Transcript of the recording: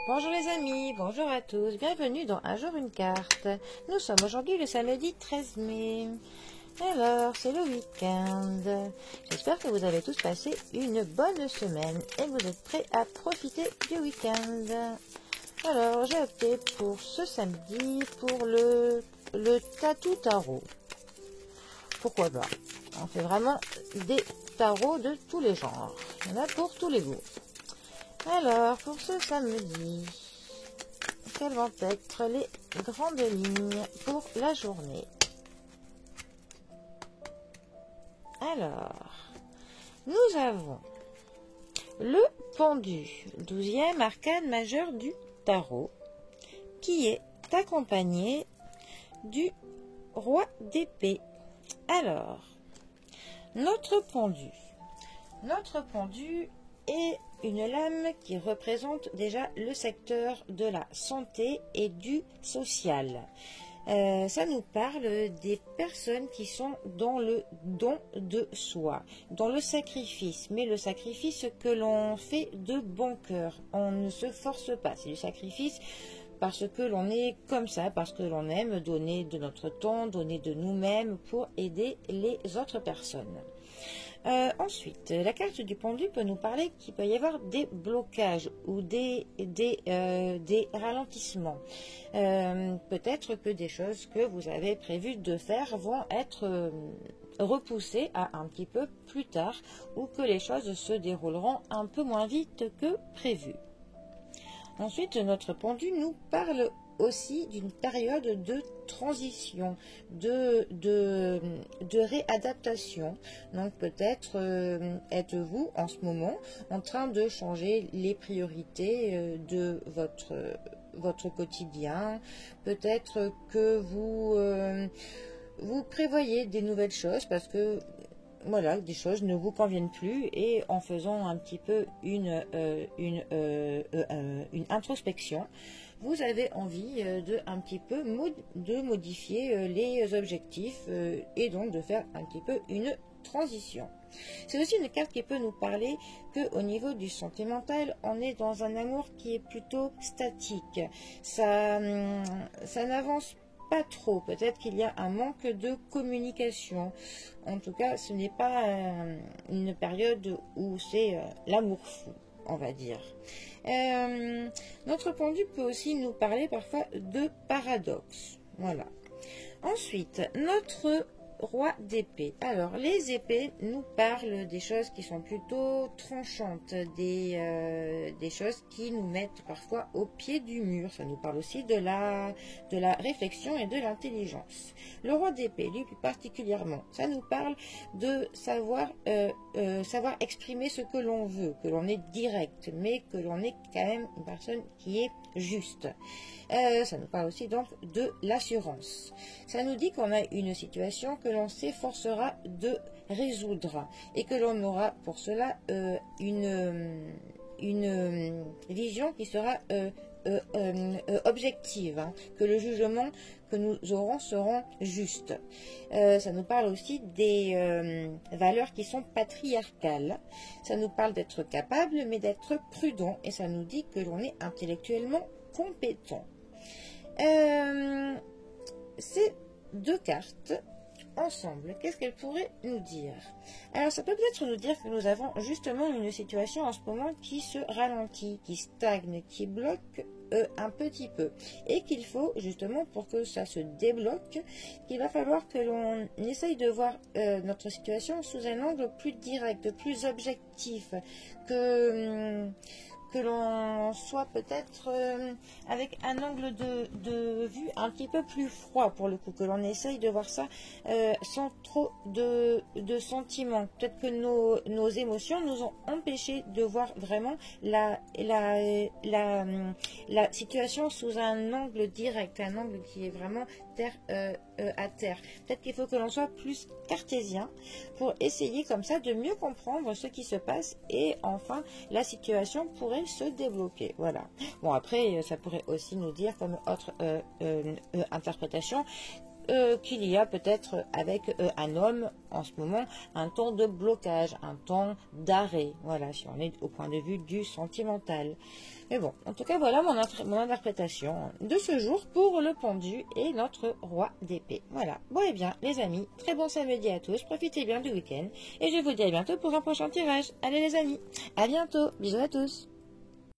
Bonjour les amis, bonjour à tous, bienvenue dans Un jour une carte. Nous sommes aujourd'hui le samedi 13 mai. Alors, c'est le week-end. J'espère que vous avez tous passé une bonne semaine et que vous êtes prêts à profiter du week-end. Alors, j'ai opté pour ce samedi pour le tatou tarot. Pourquoi pas? On fait vraiment des tarots de tous les genres. Il y en a pour tous les goûts. Alors, pour ce samedi, quelles vont être les grandes lignes pour la journée? Alors, nous avons le pendu, 12e arcane majeur du tarot, qui est accompagné du roi d'épée. Alors, notre pendu est une lame qui représente déjà le secteur de la santé et du social. Ça nous parle des personnes qui sont dans le don de soi, dans le sacrifice, mais le sacrifice que l'on fait de bon cœur. On ne se force pas, c'est du sacrifice parce que l'on est comme ça, parce que l'on aime donner de notre temps, donner de nous-mêmes pour aider les autres personnes. Ensuite, la carte du pendu peut nous parler qu'il peut y avoir des blocages ou des ralentissements. Peut-être que des choses que vous avez prévu de faire vont être repoussées à un petit peu plus tard ou que les choses se dérouleront un peu moins vite que prévu. Ensuite, notre pendu nous parle aussi d'une période de transition, de réadaptation. Donc peut-être êtes-vous en ce moment en train de changer les priorités de votre quotidien. Peut-être que vous prévoyez des nouvelles choses parce que voilà, des choses ne vous conviennent plus et en faisant un petit peu une introspection, vous avez envie de modifier les objectifs et donc de faire un petit peu une transition. C'est aussi une carte qui peut nous parler qu'au niveau du sentimental, on est dans un amour qui est plutôt statique. Ça n'avance pas trop. Peut-être qu'il y a un manque de communication. En tout cas, ce n'est pas une période où c'est l'amour fou, on va dire. Notre pendu peut aussi nous parler parfois de paradoxe. Voilà. Ensuite, notre roi d'épée. Alors, les épées nous parlent des choses qui sont plutôt tranchantes, des choses qui nous mettent parfois au pied du mur. Ça nous parle aussi de la réflexion et de l'intelligence. Le roi d'épée, lui plus particulièrement, ça nous parle de savoir exprimer ce que l'on veut, que l'on est direct, mais que l'on est quand même une personne qui est juste. Ça nous parle aussi donc de l'assurance. Ça nous dit qu'on a une situation que l'on s'efforcera de résoudre et que l'on aura pour cela une vision qui sera objective, hein, que le jugement que nous aurons seront justes. Ça nous parle aussi des valeurs qui sont patriarcales. Ça nous parle d'être capable, mais d'être prudent. Et ça nous dit que l'on est intellectuellement compétent. Ces deux cartes ensemble, qu'est-ce qu'elles pourraient nous dire? Alors ça peut peut-être nous dire que nous avons justement une situation en ce moment qui se ralentit, qui stagne, qui bloque un petit peu et qu'il faut justement pour que ça se débloque, qu'il va falloir que l'on essaye de voir notre situation sous un angle plus direct, plus objectif, que l'on soit peut-être avec un angle de vue un petit peu plus froid pour le coup, que l'on essaye de voir ça sans trop de sentiments. Peut-être que nos émotions nous ont empêché de voir vraiment la situation sous un angle direct, un angle qui est vraiment terre à terre. Peut-être qu'il faut que l'on soit plus cartésien pour essayer comme ça de mieux comprendre ce qui se passe et enfin la situation pourrait se débloquer. Voilà. Bon, après, ça pourrait aussi nous dire comme autre interprétation qu'il y a peut-être avec un homme en ce moment un temps de blocage, un temps d'arrêt. Voilà, si on est au point de vue du sentimental. Mais bon, en tout cas, voilà mon interprétation de ce jour pour le pendu et notre roi d'épée. Voilà. Bon, et bien, les amis, très bon samedi à tous. Profitez bien du week-end. Et je vous dis à bientôt pour un prochain tirage. Allez, les amis. À bientôt. Bisous à tous.